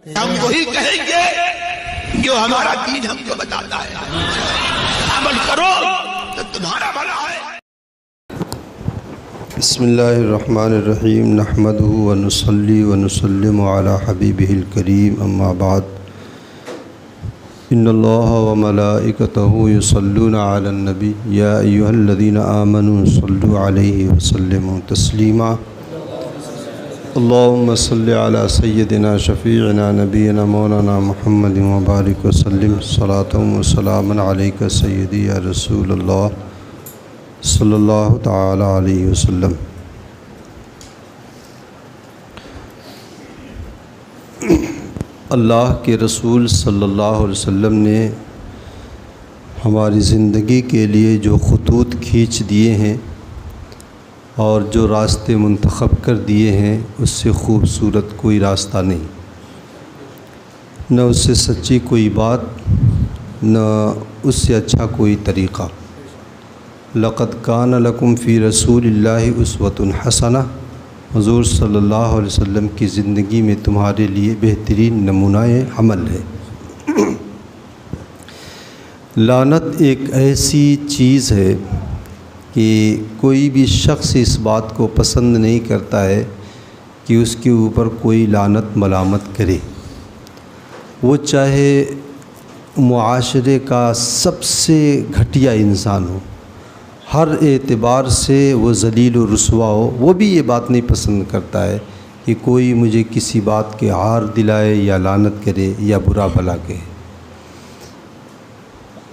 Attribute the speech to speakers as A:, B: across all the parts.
A: ہم وہی کہیں گے جو ہمارا دین ہم کو بتاتا ہے، عمل کرو تو تمہارا بھلا ہے۔
B: بسم اللہ الرحمن الرحیم، نحمدہ ونصلی ونسلم علی حبیبہ الکریم، اما بعد، ان اللہ وملائکتہ یصلون علی النبی یا ایھا الذین آمنوا صلوا علیہ وسلموا تسلیما۔ اللہم صلی علی سیدنا شفیعنا نبینا مولانا محمد وبارک وسلم، صلاۃ وسلام علیک سیدی یا رسول اللہ صلی اللہ تعالی علیہ وسلم۔ اللہ کے رسول صلی اللہ علیہ وسلم نے ہماری زندگی کے لیے جو خطوط کھینچ دیے ہیں اور جو راستے منتخب کر دیے ہیں، اس سے خوبصورت کوئی راستہ نہیں، نہ اس سے سچی کوئی بات، نہ اس سے اچھا کوئی طریقہ۔ لقد کان لکم فی رسول اللہ اسوۃ حسنہ، حضور صلی اللہ علیہ وسلم کی زندگی میں تمہارے لیے بہترین نمونہ عمل ہے۔ لعنت ایک ایسی چیز ہے کہ کوئی بھی شخص اس بات کو پسند نہیں کرتا ہے کہ اس کے اوپر کوئی لعنت ملامت کرے، وہ چاہے معاشرے کا سب سے گھٹیا انسان ہو، ہر اعتبار سے وہ ذلیل و رسوا ہو، وہ بھی یہ بات نہیں پسند کرتا ہے کہ کوئی مجھے کسی بات کے عار دلائے یا لعنت کرے یا برا بھلا کہے۔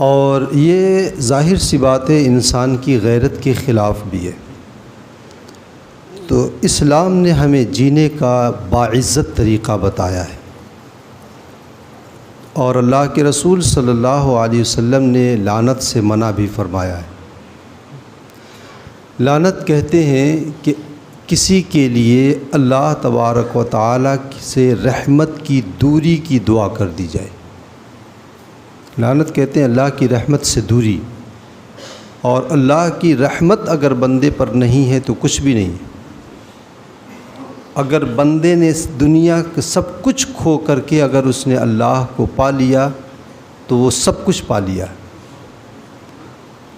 B: اور یہ ظاہر سی بات ہے، انسان کی غیرت کے خلاف بھی ہے۔ تو اسلام نے ہمیں جینے کا باعزت طریقہ بتایا ہے، اور اللہ کے رسول صلی اللہ علیہ وسلم نے لعنت سے منع بھی فرمایا ہے۔ لعنت کہتے ہیں کہ کسی کے لیے اللہ تبارک و تعالیٰ سے رحمت کی دوری کی دعا کر دی جائے۔ لعنت کہتے ہیں اللہ کی رحمت سے دوری، اور اللہ کی رحمت اگر بندے پر نہیں ہے تو کچھ بھی نہیں۔ اگر بندے نے دنیا کا سب کچھ کھو کر کے اگر اس نے اللہ کو پا لیا تو وہ سب کچھ پا لیا۔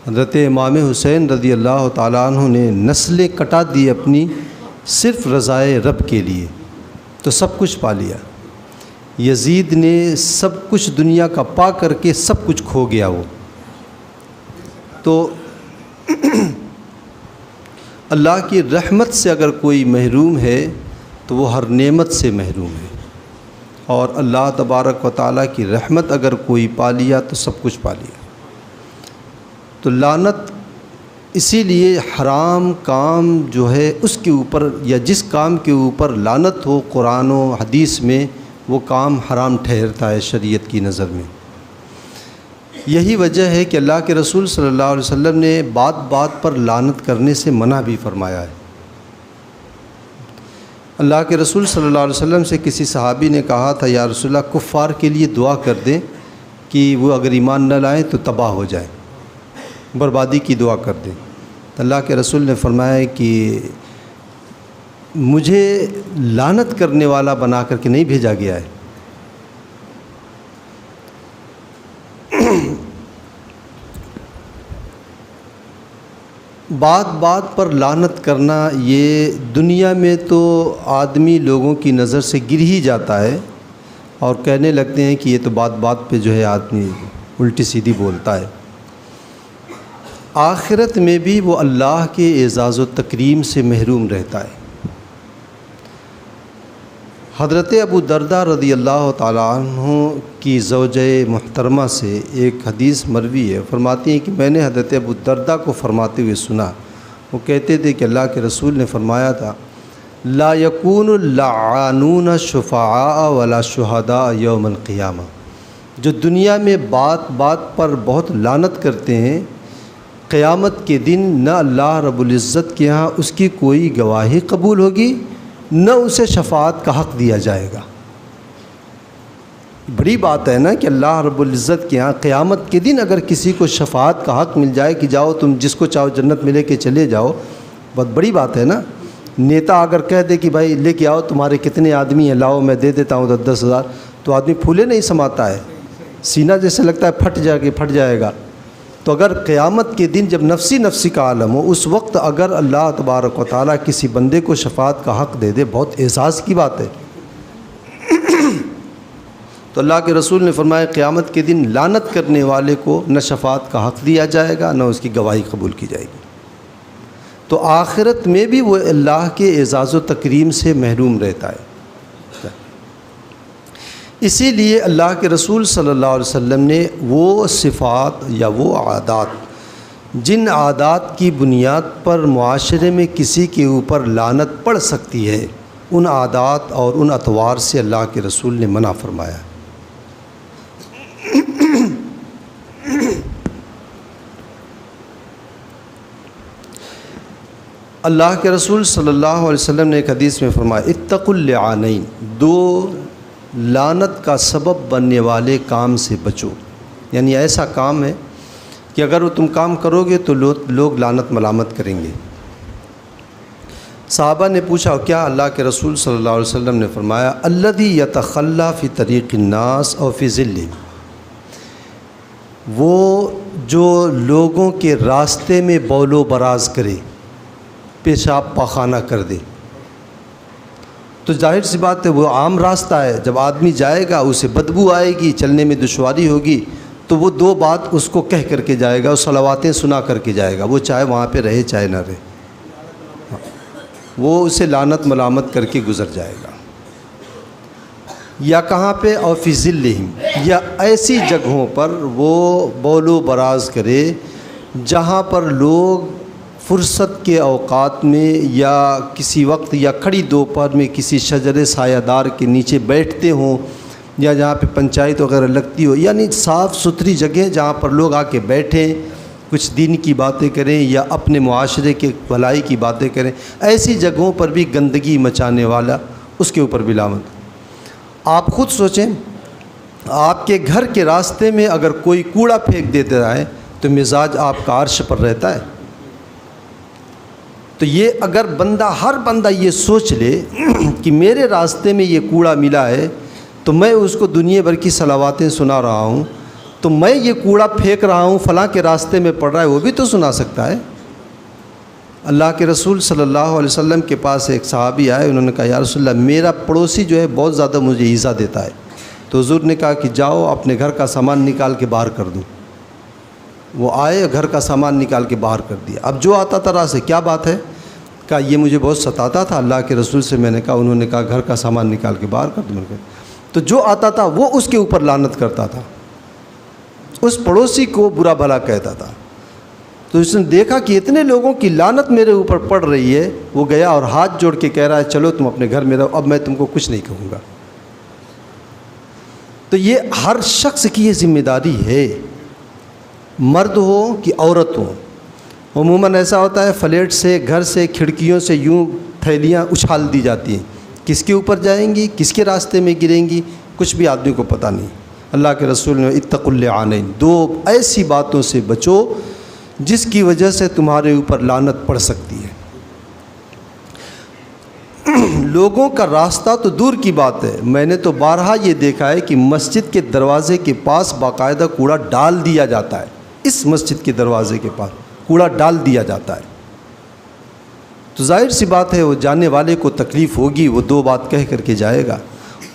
B: حضرت امام حسین رضی اللہ تعالیٰ عنہ نے نسلیں کٹا دی اپنی صرف رضائے رب کے لیے، تو سب کچھ پا لیا۔ یزید نے سب کچھ دنیا کا پا کر کے سب کچھ کھو گیا وہ۔ تو اللہ کی رحمت سے اگر کوئی محروم ہے تو وہ ہر نعمت سے محروم ہے، اور اللہ تبارک و تعالیٰ کی رحمت اگر کوئی پا لیا تو سب کچھ پا لیا۔ تو لعنت اسی لیے حرام کام جو ہے اس کے اوپر، یا جس کام کے اوپر لعنت ہو قرآن و حدیث میں، وہ کام حرام ٹھہرتا ہے شریعت کی نظر میں۔ یہی وجہ ہے کہ اللہ کے رسول صلی اللہ علیہ وسلم نے بات بات پر لعنت کرنے سے منع بھی فرمایا ہے۔ اللہ کے رسول صلی اللہ علیہ وسلم سے کسی صحابی نے کہا تھا، یا رسول اللہ کفار کے لیے دعا کر دیں کہ وہ اگر ایمان نہ لائیں تو تباہ ہو جائیں، بربادی کی دعا کر دیں۔ اللہ کے رسول نے فرمایا کہ مجھے لعنت کرنے والا بنا کر کے نہیں بھیجا گیا ہے۔ بات بات پر لعنت کرنا، یہ دنیا میں تو آدمی لوگوں کی نظر سے گر ہی جاتا ہے، اور کہنے لگتے ہیں کہ یہ تو بات بات پہ جو ہے آدمی الٹی سیدھی بولتا ہے۔ آخرت میں بھی وہ اللہ کے اعزاز و تکریم سے محروم رہتا ہے۔ حضرت ابو درداء رضی اللہ تعالیٰ عنہ کی زوجہ محترمہ سے ایک حدیث مروی ہے، فرماتی ہیں کہ میں نے حضرت ابو درداء کو فرماتے ہوئے سنا، وہ کہتے تھے کہ اللہ کے رسول نے فرمایا تھا، لا یکون اللعانون شفعاء ولا شہداء یوم القیامہ، جو دنیا میں بات بات پر بہت لعنت کرتے ہیں، قیامت کے دن نہ اللہ رب العزت کے ہاں اس کی کوئی گواہی قبول ہوگی، نہ اسے شفاعت کا حق دیا جائے گا۔ بڑی بات ہے نا کہ اللہ رب العزت کے ہاں قیامت کے دن اگر کسی کو شفاعت کا حق مل جائے کہ جاؤ تم جس کو چاہو جنت میں لے کے چلے جاؤ، بہت بڑی بات ہے نا۔ نیتا اگر کہہ دے کہ بھائی لے کے آؤ تمہارے کتنے آدمی ہیں، لاؤ میں دے دیتا ہوں 10,000، تو آدمی پھولے نہیں سماتا ہے، سینہ جیسے لگتا ہے پھٹ جائے گا۔ تو اگر قیامت کے دن جب نفسی کا عالم ہو، اس وقت اگر اللہ تبارک و تعالیٰ کسی بندے کو شفاعت کا حق دے دے، بہت اعزاز کی بات ہے۔ تو اللہ کے رسول نے فرمایا قیامت کے دن لعنت کرنے والے کو نہ شفاعت کا حق دیا جائے گا، نہ اس کی گواہی قبول کی جائے گی۔ تو آخرت میں بھی وہ اللہ کے اعزاز و تکریم سے محروم رہتا ہے۔ اسی لیے اللہ کے رسول صلی اللہ علیہ وسلم نے وہ صفات یا وہ عادات، جن عادات کی بنیاد پر معاشرے میں کسی کے اوپر لعنت پڑ سکتی ہے، ان عادات اور ان اطوار سے اللہ کے رسول نے منع فرمایا۔ اللہ کے رسول صلی اللہ علیہ وسلم نے ایک حدیث میں فرمایا اتقوا اللعانین، دو لعنت کا سبب بننے والے کام سے بچو، یعنی ایسا کام ہے کہ اگر وہ تم کام کرو گے تو لوگ لعنت ملامت کریں گے۔ صحابہ نے پوچھا کیا؟ اللہ کے رسول صلی اللہ علیہ وسلم نے فرمایا الذی یتخلی فی طریق الناس او فی ظلہم، وہ جو لوگوں کے راستے میں بول و براز کرے، پیشاب پاخانہ کر دے۔ تو ظاہر سی بات ہے وہ عام راستہ ہے، جب آدمی جائے گا اسے بدبو آئے گی، چلنے میں دشواری ہوگی، تو وہ دو بات اس کو کہہ کر کے جائے گا، وہ صلواتیں سنا کر کے جائے گا، وہ چاہے وہاں پہ رہے چاہے نہ رہے، وہ اسے لعنت ملامت کر کے گزر جائے گا۔ یا کہاں پہ؟ او فی ظلہم، یا ایسی جگہوں پر وہ بول و براز کرے جہاں پر لوگ فرصت کے اوقات میں یا کسی وقت یا کھڑی دوپہر میں کسی شجر سایہ دار کے نیچے بیٹھتے ہوں، یا جہاں پہ پنچایت وغیرہ لگتی ہو، یعنی صاف ستھری جگہ جہاں پر لوگ آ کے بیٹھیں، کچھ دین کی باتیں کریں یا اپنے معاشرے کے بھلائی کی باتیں کریں، ایسی جگہوں پر بھی گندگی مچانے والا، اس کے اوپر بھی لعنت۔ آپ خود سوچیں، آپ کے گھر کے راستے میں اگر کوئی کوڑا پھینک دیتا ہے تو مزاج آپ کا عرش پر رہتا ہے۔ تو یہ اگر ہر بندہ یہ سوچ لے کہ میرے راستے میں یہ کوڑا ملا ہے تو میں اس کو دنیا بھر کی صلواتیں سنا رہا ہوں، تو میں یہ کوڑا پھینک رہا ہوں فلاں کے راستے میں پڑ رہا ہے، وہ بھی تو سنا سکتا ہے۔ اللہ کے رسول صلی اللہ علیہ وسلم کے پاس ایک صحابی آئے، انہوں نے کہا یا رسول اللہ میرا پڑوسی جو ہے بہت زیادہ مجھے ایذا دیتا ہے۔ تو حضور نے کہا کہ جاؤ اپنے گھر کا سامان نکال کے باہر کر دو۔ وہ آئے، گھر کا سامان نکال کے باہر کر دیا۔ اب جو آتا تھا راہ سے کیا بات ہے؟ کہا یہ مجھے بہت ستاتا تھا، اللہ کے رسول سے میں نے کہا، انہوں نے کہا گھر کا سامان نکال کے باہر کر دو۔ تو جو آتا تھا وہ اس کے اوپر لعنت کرتا تھا، اس پڑوسی کو برا بھلا کہتا تھا۔ تو اس نے دیکھا کہ اتنے لوگوں کی لعنت میرے اوپر پڑ رہی ہے، وہ گیا اور ہاتھ جوڑ کے کہہ رہا ہے چلو تم اپنے گھر میں رہو، اب میں تم کو کچھ نہیں کہوں گا۔ تو یہ ہر شخص کی یہ ذمہ داری ہے، مرد ہو کہ عورت ہو۔ عموماً ایسا ہوتا ہے فلیٹ سے، گھر سے، کھڑکیوں سے یوں تھیلیاں اچھال دی جاتی ہیں، کس کے اوپر جائیں گی، کس کے راستے میں گریں گی، کچھ بھی آدمی کو پتہ نہیں۔ اللہ کے رسول نے اتقوا اللعانین، دو ایسی باتوں سے بچو جس کی وجہ سے تمہارے اوپر لعنت پڑ سکتی ہے۔ لوگوں کا راستہ تو دور کی بات ہے، میں نے تو بارہا یہ دیکھا ہے کہ مسجد کے دروازے کے پاس باقاعدہ کوڑا ڈال دیا جاتا ہے، اس مسجد کے دروازے کے پاس کوڑا ڈال دیا جاتا ہے۔ تو ظاہر سی بات ہے وہ جانے والے کو تکلیف ہوگی، وہ دو بات کہہ کر کے جائے گا۔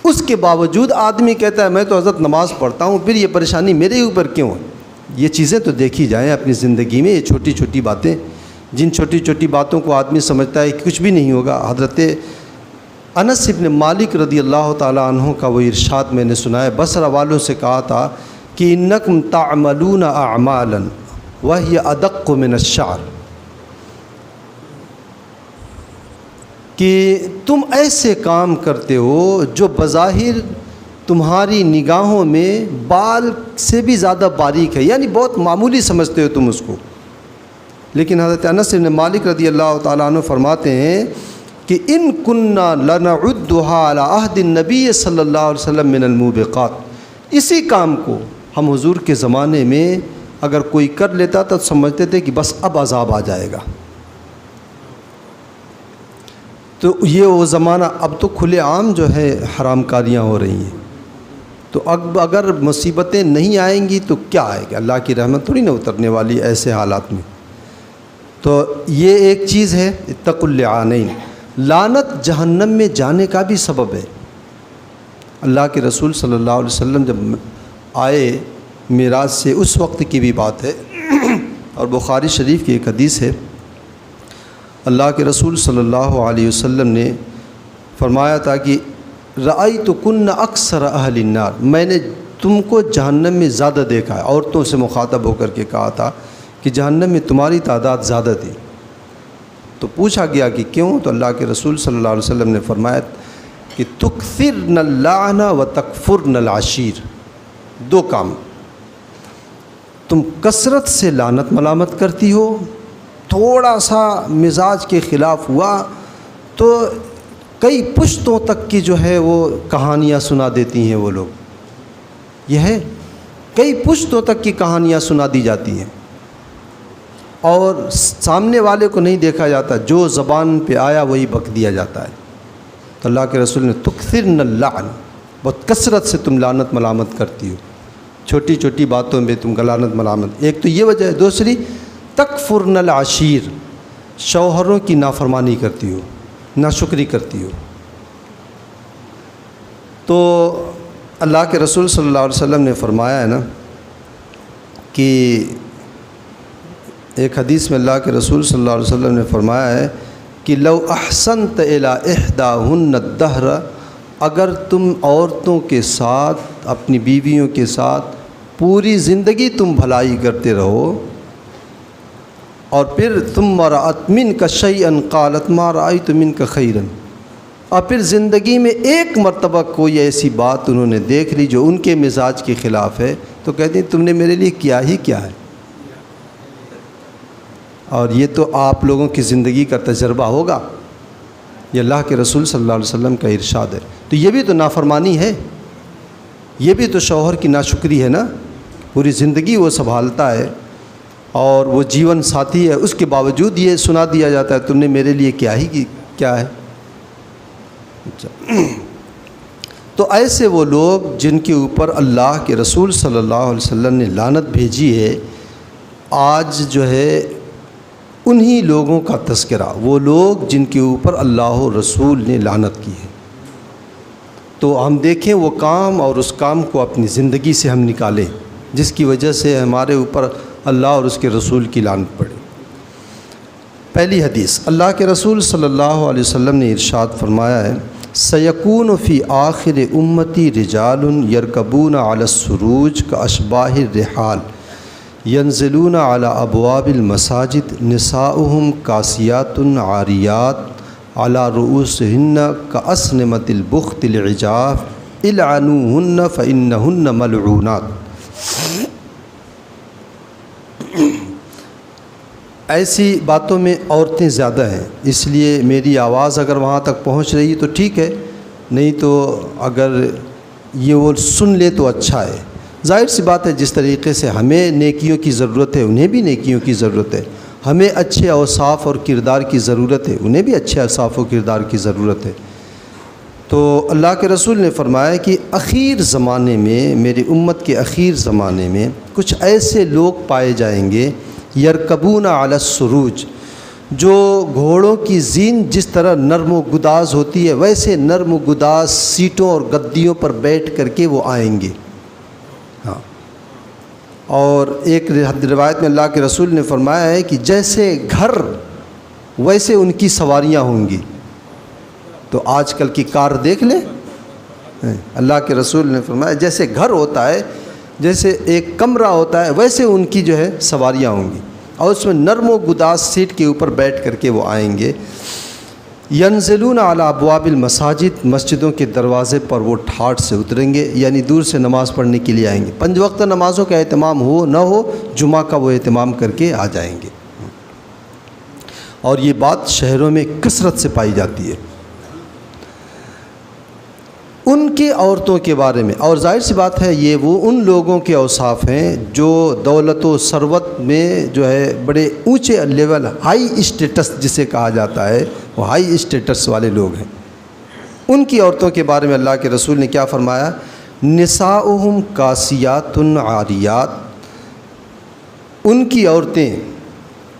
B: اس کے باوجود آدمی کہتا ہے میں تو حضرت نماز پڑھتا ہوں، پھر یہ پریشانی میرے اوپر کیوں ہے؟ یہ چیزیں تو دیکھی جائیں اپنی زندگی میں، یہ چھوٹی چھوٹی باتیں، جن چھوٹی چھوٹی باتوں کو آدمی سمجھتا ہے کہ کچھ بھی نہیں ہوگا۔ حضرت انس بن مالک رضی اللہ تعالیٰ عنہ کا وہ ارشاد میں نے سنا ہے، بصرہ والوں سے کہا تھا کہ انکم تعملون اعمالا وہی ادق من الشعر، کہ تم ایسے کام کرتے ہو جو بظاہر تمہاری نگاہوں میں بال سے بھی زیادہ باریک ہے، یعنی بہت معمولی سمجھتے ہو تم اس کو، لیکن حضرت انس بن مالک رضی اللہ تعالیٰ عنہ فرماتے ہیں کہ ان کننا لنعدها علی عہد النبی صلی اللہ علیہ وسلم من الموبقات، اسی کام کو ہم حضور کے زمانے میں اگر کوئی کر لیتا تو سمجھتے تھے کہ بس اب عذاب آ جائے گا۔ تو یہ وہ زمانہ، اب تو کھلے عام جو ہے حرام کاریاں ہو رہی ہیں، تو اب اگر مصیبتیں نہیں آئیں گی تو کیا آئے گا؟ اللہ کی رحمت تھوڑی نہ اترنے والی ایسے حالات میں۔ تو یہ ایک چیز ہے، اتقوا اللعانین۔ لعنت جہنم میں جانے کا بھی سبب ہے۔ اللہ کے رسول صلی اللہ علیہ وسلم جب آئے معراج سے، اس وقت کی بھی بات ہے، اور بخاری شریف کی ایک حدیث ہے، اللہ کے رسول صلی اللہ علیہ وسلم نے فرمایا تھا کہ رأیتکن اکثر اہل النار، میں نے تم کو جہنم میں زیادہ دیکھا ہے۔ عورتوں سے مخاطب ہو کر کے کہا تھا کہ جہنم میں تمہاری تعداد زیادہ تھی۔ تو پوچھا گیا کہ کیوں؟ تو اللہ کے رسول صلی اللہ علیہ وسلم نے فرمایا کہ تکثرن اللعن و تکفرن العشیر، دو کام، تم کثرت سے لعنت ملامت کرتی ہو، تھوڑا سا مزاج کے خلاف ہوا تو کئی پشتوں تک کی جو ہے وہ کہانیاں سنا دیتی ہیں وہ لوگ، یہ ہے کئی پشتوں تک کی کہانیاں سنا دی جاتی ہیں، اور سامنے والے کو نہیں دیکھا جاتا، جو زبان پہ آیا وہی بک دیا جاتا ہے۔ تو اللہ کے رسول نے تکثرن اللعن، بہت کثرت سے تم لعنت ملامت کرتی ہو، چھوٹی چھوٹی باتوں میں تم کا لعنت ملامت، ایک تو یہ وجہ ہے۔ دوسری تکفرن العشیر، شوہروں کی نافرمانی کرتی ہو، ناشکری کرتی ہو۔ تو اللہ کے رسول صلی اللہ علیہ وسلم نے فرمایا ہے نا کہ ایک حدیث میں اللہ کے رسول صلی اللہ علیہ وسلم نے فرمایا ہے کہ لو احسنت الی احداہن الدہر، اگر تم عورتوں کے ساتھ، اپنی بیویوں کے ساتھ پوری زندگی تم بھلائی کرتے رہو، اور پھر ثم رأت منک شیئا قالت ما رأیت منک خیرا، اور پھر زندگی میں ایک مرتبہ کوئی ایسی بات انہوں نے دیکھ لی جو ان کے مزاج کے خلاف ہے، تو کہتے ہیں تم نے میرے لیے کیا ہی کیا ہے۔ اور یہ تو آپ لوگوں کی زندگی کا تجربہ ہوگا، یہ اللہ کے رسول صلی اللہ علیہ وسلم کا ارشاد ہے۔ تو یہ بھی تو نافرمانی ہے، یہ بھی تو شوہر کی ناشکری ہے نا، پوری زندگی وہ سنبھالتا ہے اور وہ جیون ساتھی ہے، اس کے باوجود یہ سنا دیا جاتا ہے تم نے میرے لیے کیا ہی کیا ہے۔ تو ایسے وہ لوگ جن کے اوپر اللہ کے رسول صلی اللہ علیہ وسلم نے لعنت بھیجی ہے، آج جو ہے انہی لوگوں کا تذکرہ، وہ لوگ جن کے اوپر اللہ و رسول نے لعنت کی ہے۔ تو ہم دیکھیں وہ کام اور اس کام کو اپنی زندگی سے ہم نکالیں جس کی وجہ سے ہمارے اوپر اللہ اور اس کے رسول کی لعنت پڑے۔ پہلی حدیث، اللہ کے رسول صلی اللہ علیہ وسلم نے ارشاد فرمایا ہے سیکون فی آخر امتی رجال یرکبون علی السروج کاشباح الرحال ینزلون علی ابواب المساجد نساؤہم کاسیات عاریات علی رؤوسہن کاسنمۃ البخت العجاف العنوہن فانہن ملعونات۔ ایسی باتوں میں عورتیں زیادہ ہیں، اس لیے میری آواز اگر وہاں تک پہنچ رہی تو ٹھیک ہے، نہیں تو اگر یہ وہ سن لے تو اچھا ہے۔ ظاہر سی بات ہے، جس طریقے سے ہمیں نیکیوں کی ضرورت ہے انہیں بھی نیکیوں کی ضرورت ہے، ہمیں اچھے اوصاف اور کردار کی ضرورت ہے انہیں بھی اچھے اوصاف و کردار کی ضرورت ہے۔ تو اللہ کے رسول نے فرمایا کہ اخیر زمانے میں، میری امت کے اخیر زمانے میں کچھ ایسے لوگ پائے جائیں گے یرکبون علی السروج، جو گھوڑوں کی زین جس طرح نرم و گداز ہوتی ہے ویسے نرم و گداز سیٹوں اور گدیوں پر بیٹھ کر کے وہ آئیں گے۔ ہاں، اور ایک روایت میں اللہ کے رسول نے فرمایا ہے کہ جیسے گھر ویسے ان کی سواریاں ہوں گی۔ تو آج کل کی کار دیکھ لیں، اللہ کے رسول نے فرمایا جیسے گھر ہوتا ہے، جیسے ایک کمرہ ہوتا ہے ویسے ان کی جو ہے سواریاں ہوں گی، اور اس میں نرم و گداز سیٹ کے اوپر بیٹھ کر کے وہ آئیں گے۔ ینزلون علی ابواب المساجد، مسجدوں کے دروازے پر وہ ٹھاٹھ سے اتریں گے، یعنی دور سے نماز پڑھنے کے لیے آئیں گے، 5 وقت نمازوں کا اہتمام ہو نہ ہو، جمعہ کا وہ اہتمام کر کے آ جائیں گے۔ اور یہ بات شہروں میں کثرت سے پائی جاتی ہے۔ ان کے عورتوں کے بارے میں، اور ظاہر سی بات ہے یہ وہ ان لوگوں کے اوصاف ہیں جو دولت و ثروت میں جو ہے بڑے اونچے لیول، ہائی اسٹیٹس جسے کہا جاتا ہے، وہ ہائی اسٹیٹس والے لوگ ہیں۔ ان کی عورتوں کے بارے میں اللہ کے رسول نے کیا فرمایا؟ نساؤہم کاسیات عاریات، ان کی عورتیں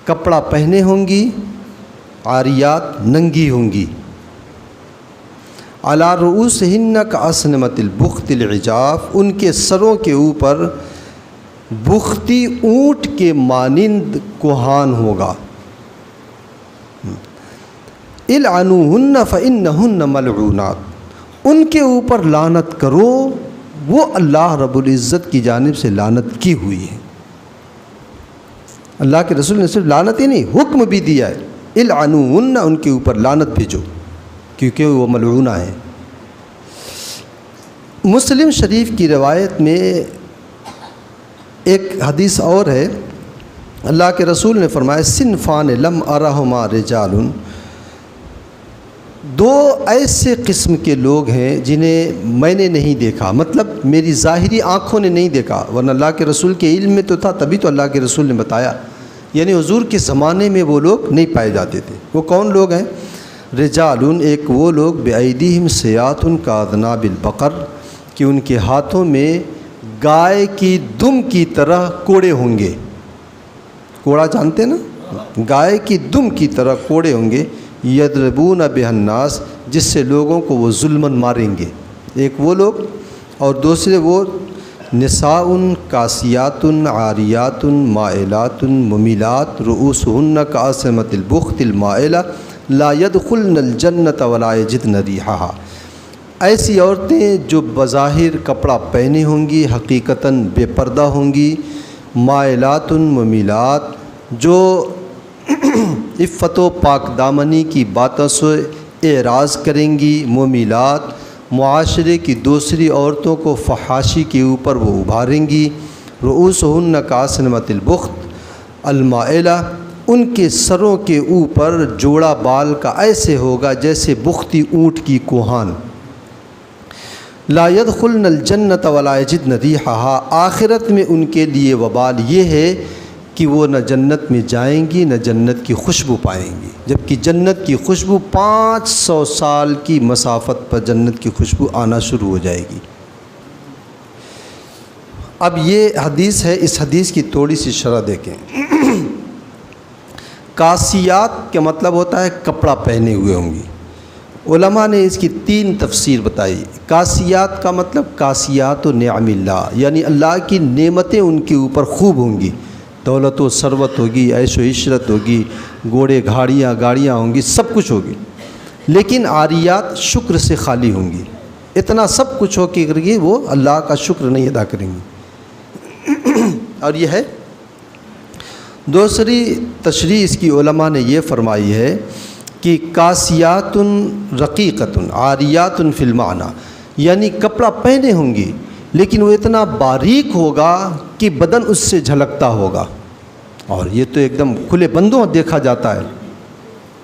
B: کپڑا پہنے ہوں گی، عاریات ننگی ہوں گی، علی رؤوسہن کاسنمۃ البخت العجاف، ان کے سروں کے اوپر بختی اونٹ کے مانند کوہان ہوگا۔ العنوہن فانہن ملعونات، ان کے اوپر لعنت کرو، وہ اللہ رب العزت کی جانب سے لعنت کی ہوئی ہے۔ اللہ کے رسول نے صرف لعنت ہی نہیں، حکم بھی دیا ہے، العنوہن، ان کے اوپر لعنت بھیجو کیونکہ وہ ملعونہ ہیں۔ مسلم شریف کی روایت میں ایک حدیث اور ہے، اللہ کے رسول نے فرمایا صنفان لم ارہما رجال، دو ایسے قسم کے لوگ ہیں جنہیں میں نے نہیں دیکھا، مطلب میری ظاہری آنکھوں نے نہیں دیکھا، ورنہ اللہ کے رسول کے علم میں تو تھا، تبھی تو اللہ کے رسول نے بتایا، یعنی حضور کے زمانے میں وہ لوگ نہیں پائے جاتے تھے۔ وہ کون لوگ ہیں؟ رجالن، ایک وہ لوگ بأیدیہم سیات کاذناب البقر، کہ ان کے ہاتھوں میں گائے کی دم کی طرح کوڑے ہوں گے۔ کوڑا جانتے نا؟ گائے کی دم کی طرح کوڑے ہوں گے، یضربون بہ الناس، جس سے لوگوں کو وہ ظلماً ماریں گے۔ ایک وہ لوگ، اور دوسرے وہ نساء کاسیات عاریات مائلات ممیلات رؤوسہن کاسنمۃ البخت المائلہ لا يدخلن الجنۃ ولا یجدن ریحہا، ایسی عورتیں جو بظاہر کپڑا پہنے ہوں گی، حقیقتاً بے پردہ ہوں گی، مائلات ممیلات، جو عفت و پاک دامنی کی باتوں سے اعراض کریں گی، ممیلات، معاشرے کی دوسری عورتوں کو فحاشی کے اوپر وہ ابھاریں گی، رؤوسہن کاسنمۃ البخت المائلہ، ان کے سروں کے اوپر جوڑا بال کا ایسے ہوگا جیسے بختی اونٹ کی کوہان، لا يدخلن الجنۃ ولا یجدن ریحہا، آخرت میں ان کے لیے وبال یہ ہے کہ وہ نہ جنت میں جائیں گی نہ جنت کی خوشبو پائیں گی، جبکہ جنت کی خوشبو 500 سال کی مسافت پر جنت کی خوشبو آنا شروع ہو جائے گی۔ اب یہ حدیث ہے، اس حدیث کی تھوڑی سی شرح دیکھیں۔ کاسیات کا مطلب ہوتا ہے کپڑا پہنے ہوئے ہوں گی۔ علماء نے اس کی 3 تفسیر بتائی۔ کاسیات کا مطلب کاسیات و نعم اللہ، یعنی اللہ کی نعمتیں ان کے اوپر خوب ہوں گی، دولت و ثروت ہوگی، عیش و عشرت ہوگی، گھوڑے گاڑیاں ہوں گی، سب کچھ ہوگی، لیکن عاریات شکر سے خالی ہوں گی، اتنا سب کچھ ہو کہ وہ اللہ کا شکر نہیں ادا کریں گی۔ اور یہ ہے دوسری تشریح اس کی علماء نے یہ فرمائی ہے کہ کاسیات رقیقۃ عاریات فی المعنی، یعنی کپڑا پہنے ہوں گی لیکن وہ اتنا باریک ہوگا کہ بدن اس سے جھلکتا ہوگا، اور یہ تو ایک دم کھلے بندوں دیکھا جاتا ہے،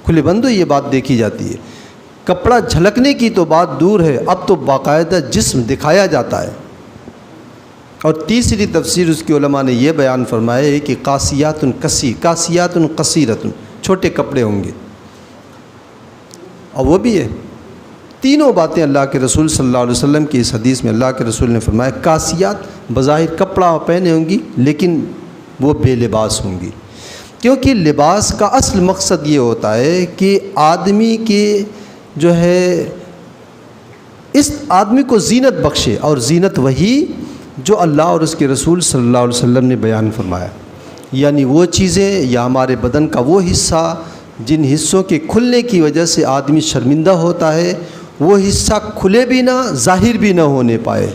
B: کھلے بندوں یہ بات دیکھی جاتی ہے۔ کپڑا جھلکنے کی تو بات دور ہے، اب تو باقاعدہ جسم دکھایا جاتا ہے۔ اور تیسری تفسیر اس کی علماء نے یہ بیان فرمایا ہے کہ کاسیات قصیرۃ، چھوٹے کپڑے ہوں گے، اور وہ بھی ہے۔ تینوں باتیں اللہ کے رسول صلی اللہ علیہ وسلم کی اس حدیث میں اللہ کے رسول نے فرمایا۔ کاسیات بظاہر کپڑا پہنے ہوں گی لیکن وہ بے لباس ہوں گی، کیونکہ لباس کا اصل مقصد یہ ہوتا ہے کہ آدمی کے جو ہے اس آدمی کو زینت بخشے، اور زینت وہی جو اللہ اور اس کے رسول صلی اللہ علیہ وسلم نے بیان فرمایا، یعنی وہ چیزیں یا ہمارے بدن کا وہ حصہ جن حصوں کے کھلنے کی وجہ سے آدمی شرمندہ ہوتا ہے، وہ حصہ کھلے بھی نہ، ظاہر بھی نہ ہونے پائے۔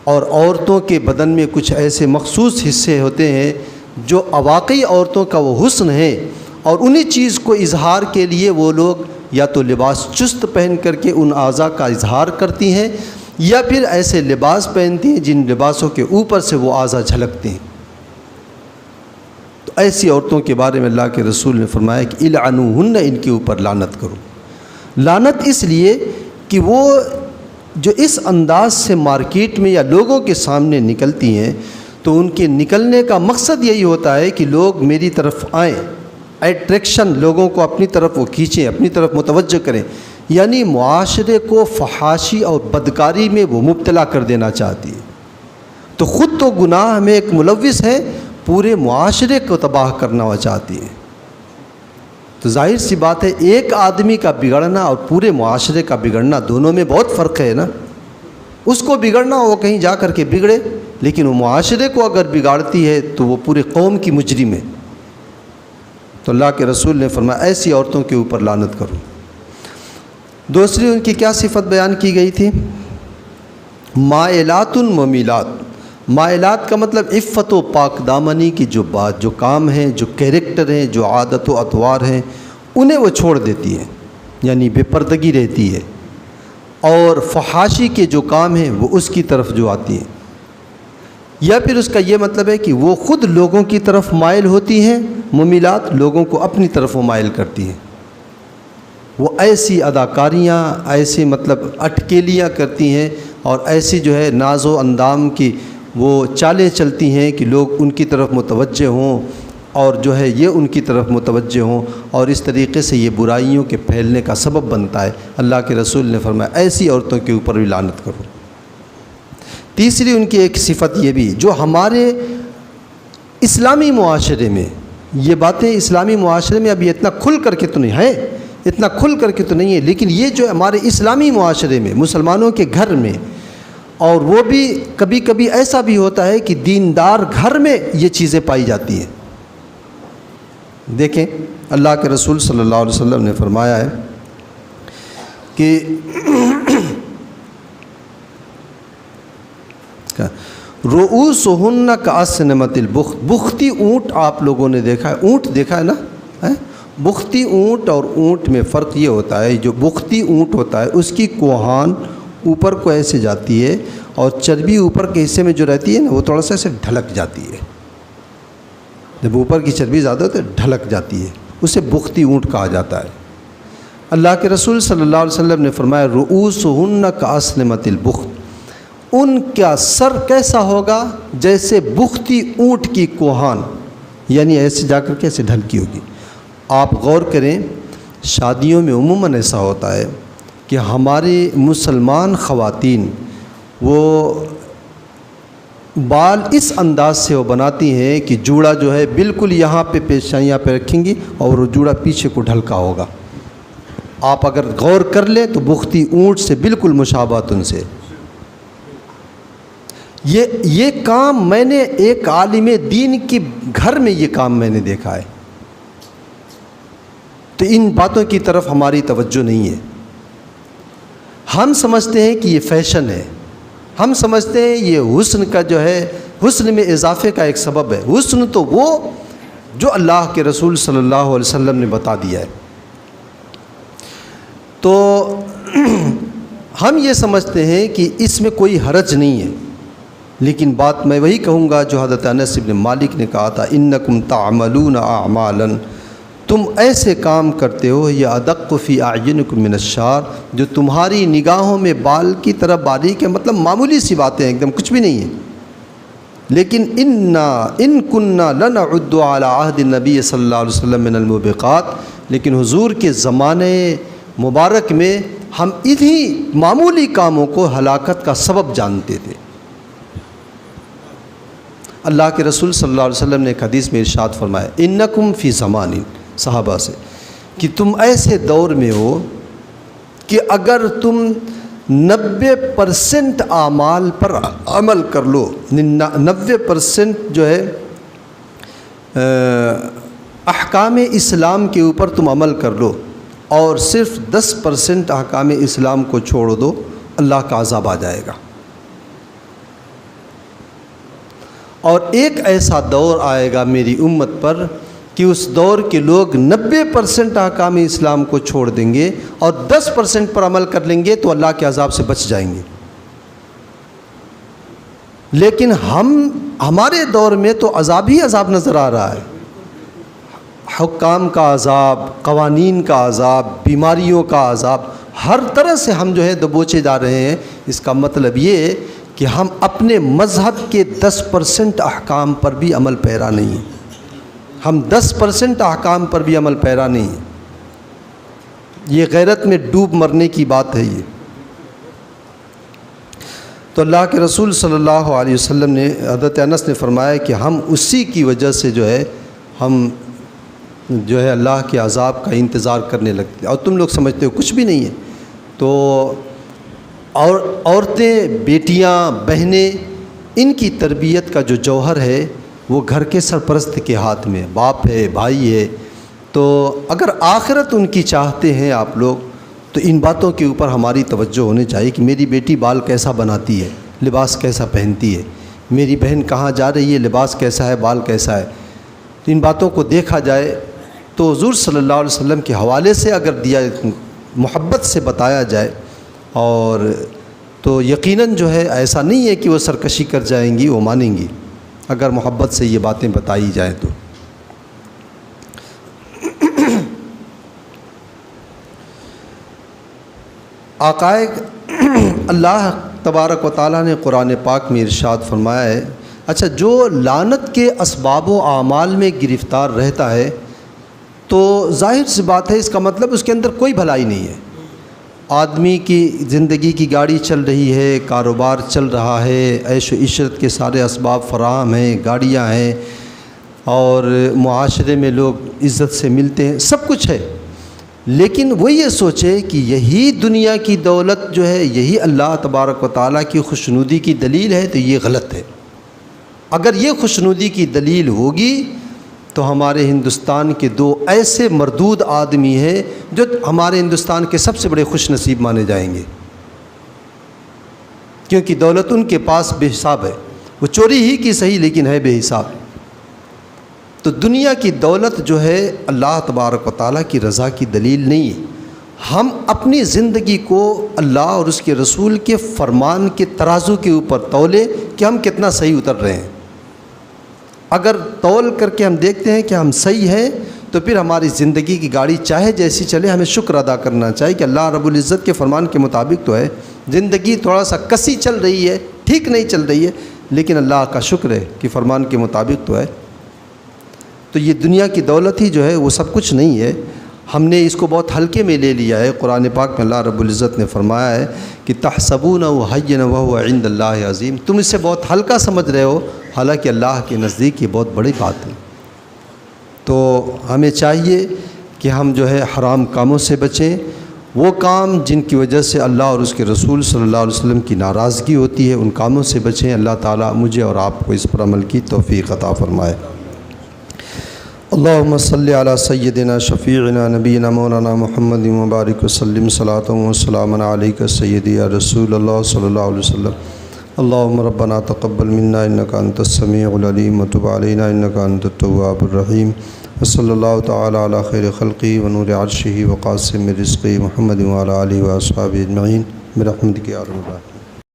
B: اور عورتوں کے بدن میں کچھ ایسے مخصوص حصے ہوتے ہیں جو واقعی عورتوں کا وہ حسن ہے، اور انہی چیز کو اظہار کے لیے وہ لوگ یا تو لباس چست پہن کر کے ان اعضاء کا اظہار کرتی ہیں، یا پھر ایسے لباس پہنتی ہیں جن لباسوں کے اوپر سے وہ اعضاء جھلکتے ہیں۔ تو ایسی عورتوں کے بارے میں اللہ کے رسول نے فرمایا کہ العنوہن، ان کے اوپر لعنت کرو۔ لعنت اس لیے کہ وہ جو اس انداز سے مارکیٹ میں یا لوگوں کے سامنے نکلتی ہیں تو ان کے نکلنے کا مقصد یہی ہوتا ہے کہ لوگ میری طرف آئیں، اٹریکشن، لوگوں کو اپنی طرف وہ کھینچیں، اپنی طرف متوجہ کریں، یعنی معاشرے کو فحاشی اور بدکاری میں وہ مبتلا کر دینا چاہتی ہے۔ تو خود تو گناہ میں ایک ملوث ہے، پورے معاشرے کو تباہ کرنا وہ چاہتی ہے۔ تو ظاہر سی بات ہے ایک آدمی کا بگڑنا اور پورے معاشرے کا بگڑنا، دونوں میں بہت فرق ہے نا۔ اس کو بگڑنا وہ کہیں جا کر کے بگڑے، لیکن وہ معاشرے کو اگر بگاڑتی ہے تو وہ پورے قوم کی مجرم ہے۔ تو اللہ کے رسول نے فرمایا ایسی عورتوں کے اوپر لعنت کرو۔ دوسری ان کی کیا صفت بیان کی گئی تھی؟ مائلات ممیلات۔ مائلات کا مطلب عفت و پاک دامنی کی جو بات، جو کام ہیں، جو کیریکٹر ہیں، جو عادت و اطوار ہیں، انہیں وہ چھوڑ دیتی ہیں، یعنی بے پردگی رہتی ہے، اور فحاشی کے جو کام ہیں وہ اس کی طرف جو آتی ہیں، یا پھر اس کا یہ مطلب ہے کہ وہ خود لوگوں کی طرف مائل ہوتی ہیں۔ ممیلات لوگوں کو اپنی طرف وہ مائل کرتی ہیں، وہ ایسی اداکاریاں، ایسی مطلب اٹکیلیاں کرتی ہیں اور ایسی جو ہے ناز و اندام کی وہ چالیں چلتی ہیں کہ لوگ ان کی طرف متوجہ ہوں اور جو ہے یہ ان کی طرف متوجہ ہوں، اور اس طریقے سے یہ برائیوں کے پھیلنے کا سبب بنتا ہے۔ اللہ کے رسول نے فرمایا ایسی عورتوں کے اوپر بھی لعنت کرو۔ تیسری ان کی ایک صفت یہ بھی، جو ہمارے اسلامی معاشرے میں یہ باتیں، اسلامی معاشرے میں ابھی اتنا کھل کر کے تو نہیں ہے، اتنا کھل کر کے تو نہیں ہے، لیکن یہ جو ہمارے اسلامی معاشرے میں، مسلمانوں کے گھر میں، اور وہ بھی کبھی کبھی ایسا بھی ہوتا ہے کہ دیندار گھر میں یہ چیزیں پائی جاتی ہیں۔ دیکھیں اللہ کے رسول صلی اللہ علیہ وسلم نے فرمایا ہے کہ رؤوسہن کأسنمۃ البخت۔ بختی اونٹ آپ لوگوں نے دیکھا ہے، اونٹ دیکھا ہے نا؟ بختی اونٹ اور اونٹ میں فرق یہ ہوتا ہے، جو بختی اونٹ ہوتا ہے اس کی کوہان اوپر کو ایسے جاتی ہے، اور چربی اوپر کے حصے میں جو رہتی ہے نا وہ تھوڑا سا ایسے ڈھلک جاتی ہے۔ جب اوپر کی چربی زیادہ ہوتی ہے ڈھلک جاتی ہے، اسے بختی اونٹ کہا جاتا ہے۔ اللہ کے رسول صلی اللہ علیہ وسلم نے فرمایا رؤوسہن کأسنمۃ البخت۔ ان کا سر کیسا ہوگا؟ جیسے بختی اونٹ کی کوہان، یعنی ایسے جا کر کے ایسے ڈھلکی ہوگی۔ آپ غور کریں، شادیوں میں عموماً ایسا ہوتا ہے کہ ہماری مسلمان خواتین وہ بال اس انداز سے وہ بناتی ہیں کہ جوڑا جو ہے بالکل یہاں پہ پیشانیاں پہ رکھیں گی اور وہ جوڑا پیچھے کو ڈھلکا ہوگا۔ آپ اگر غور کر لیں تو بختی اونٹ سے بالکل مشابہت ان سے۔ یہ کام میں نے ایک عالم دین کے گھر میں یہ کام میں نے دیکھا ہے۔ تو ان باتوں کی طرف ہماری توجہ نہیں ہے۔ ہم سمجھتے ہیں کہ یہ فیشن ہے، ہم سمجھتے ہیں یہ حسن کا جو ہے، حسن میں اضافے کا ایک سبب ہے۔ حسن تو وہ جو اللہ کے رسول صلی اللہ علیہ وسلم نے بتا دیا ہے۔ تو ہم یہ سمجھتے ہیں کہ اس میں کوئی حرج نہیں ہے، لیکن بات میں وہی کہوں گا جو حضرت انس بن مالک نے کہا تھا، انکم تعملون اعمالا، تم ایسے کام کرتے ہو یا ادق فی اعینکم من الشعر، جو تمہاری نگاہوں میں بال کی طرح باریک ہے، مطلب معمولی سی باتیں ایک دم کچھ بھی نہیں ہے، لیکن ان کننا لنعد علی عہد النبی صلی اللہ علیہ وسلم من الموبقات، لیکن حضور کے زمانے مبارک میں ہم انہی معمولی کاموں کو ہلاکت کا سبب جانتے تھے۔ اللہ کے رسول صلی اللہ علیہ وسلم نے ایک حدیث میں ارشاد فرمایا، انکم فی زمان، صحابہ سے، کہ تم ایسے دور میں ہو کہ اگر تم 90% اعمال پر عمل کر لو، 90% جو ہے احکام اسلام کے اوپر تم عمل کر لو، اور صرف 10% احکام اسلام کو چھوڑ دو، اللہ کا عذاب آ جائے گا۔ اور ایک ایسا دور آئے گا میری امت پر کہ اس دور کے لوگ 90% احکام اسلام کو چھوڑ دیں گے اور 10% پر عمل کر لیں گے تو اللہ کے عذاب سے بچ جائیں گے۔ لیکن ہمارے دور میں تو عذاب ہی عذاب نظر آ رہا ہے، حکام کا عذاب، قوانین کا عذاب، بیماریوں کا عذاب، ہر طرح سے ہم جو ہے دبوچے جا رہے ہیں۔ اس کا مطلب یہ ہے کہ ہم اپنے مذہب کے 10% احکام پر بھی عمل پیرا نہیں ہیں، ہم 10% احکام پر بھی عمل پیرا نہیں ہیں۔ یہ غیرت میں ڈوب مرنے کی بات ہے یہ۔ تو اللہ کے رسول صلی اللہ علیہ وسلم نے، حضرت انس نے فرمایا کہ ہم اسی کی وجہ سے جو ہے ہم جو ہے اللہ کے عذاب کا انتظار کرنے لگتے ہیں، اور تم لوگ سمجھتے ہو کچھ بھی نہیں ہے۔ تو عورتیں، بیٹیاں، بہنیں، ان کی تربیت کا جو جوہر ہے وہ گھر کے سرپرست کے ہاتھ میں، باپ ہے، بھائی ہے۔ تو اگر آخرت ان کی چاہتے ہیں آپ لوگ، تو ان باتوں کے اوپر ہماری توجہ ہونی چاہیے کہ میری بیٹی بال کیسا بناتی ہے، لباس کیسا پہنتی ہے، میری بہن کہاں جا رہی ہے، لباس کیسا ہے، بال کیسا ہے۔ تو ان باتوں کو دیکھا جائے تو حضور صلی اللہ علیہ وسلم کے حوالے سے اگر دیا، محبت سے بتایا جائے، اور تو یقیناً جو ہے ایسا نہیں ہے کہ وہ سرکشی کر جائیں گی، وہ مانیں گی اگر محبت سے یہ باتیں بتائی جائیں تو۔ آقائے اللہ تبارک و تعالیٰ نے قرآن پاک میں ارشاد فرمایا ہے، اچھا جو لعنت کے اسباب و اعمال میں گرفتار رہتا ہے تو ظاہر سی بات ہے اس کا مطلب اس کے اندر کوئی بھلائی نہیں ہے۔ آدمی کی زندگی کی گاڑی چل رہی ہے، کاروبار چل رہا ہے، عیش و عشرت کے سارے اسباب فراہم ہیں، گاڑیاں ہیں، اور معاشرے میں لوگ عزت سے ملتے ہیں، سب کچھ ہے، لیکن وہ یہ سوچے کہ یہی دنیا کی دولت جو ہے یہی اللہ تبارک و تعالیٰ کی خوشنودی کی دلیل ہے، تو یہ غلط ہے۔ اگر یہ خوشنودی کی دلیل ہوگی تو ہمارے ہندوستان کے دو ایسے مردود آدمی ہیں جو ہمارے ہندوستان کے سب سے بڑے خوش نصیب مانے جائیں گے، کیونکہ دولت ان کے پاس بے حساب ہے، وہ چوری ہی کی صحیح لیکن ہے بے حساب۔ تو دنیا کی دولت جو ہے اللہ تبارک و تعالیٰ کی رضا کی دلیل نہیں ہے۔ ہم اپنی زندگی کو اللہ اور اس کے رسول کے فرمان کے ترازو کے اوپر تولے کہ ہم کتنا صحیح اتر رہے ہیں۔ اگر تول کر کے ہم دیکھتے ہیں کہ ہم صحیح ہیں تو پھر ہماری زندگی کی گاڑی چاہے جیسی چلے، ہمیں شکر ادا کرنا چاہیے کہ اللہ رب العزت کے فرمان کے مطابق تو ہے، زندگی تھوڑا سا کسی چل رہی ہے، ٹھیک نہیں چل رہی ہے، لیکن اللہ کا شکر ہے کہ فرمان کے مطابق تو ہے۔ تو یہ دنیا کی دولت ہی جو ہے وہ سب کچھ نہیں ہے، ہم نے اس کو بہت ہلکے میں لے لیا ہے۔ قرآن پاک میں اللہ رب العزت نے فرمایا ہے کہ تحسبونہ حینا وہو عند اللہ عظیم، تم اسے بہت ہلکا سمجھ رہے ہو، حالانکہ اللہ کے نزدیک یہ بہت بڑی بات ہے۔ تو ہمیں چاہیے کہ ہم جو ہے حرام کاموں سے بچیں، وہ کام جن کی وجہ سے اللہ اور اس کے رسول صلی اللہ علیہ وسلم کی ناراضگی ہوتی ہے، ان کاموں سے بچیں۔ اللہ تعالیٰ مجھے اور آپ کو اس پر عمل کی توفیق عطا فرمائے۔ اللہم صلی علی سیدنا شفیعنا نبینا مولانا محمد مبارک وسلم صلاۃ و سلام علیک سیدی یا رسول اللہ صلی اللہ علیہ وسلم۔ اللہم ربنا تقبل منا انک انت السمیع العلیم وتب علینا انک انت التواب الرحیم، وصلی اللہ تعالی علی خیر خلقہ ونور عرشہ وقاسم رزقہ محمد وعلی آلہ واصحابہ اجمعین برحمتک یا ارحم الراحمین۔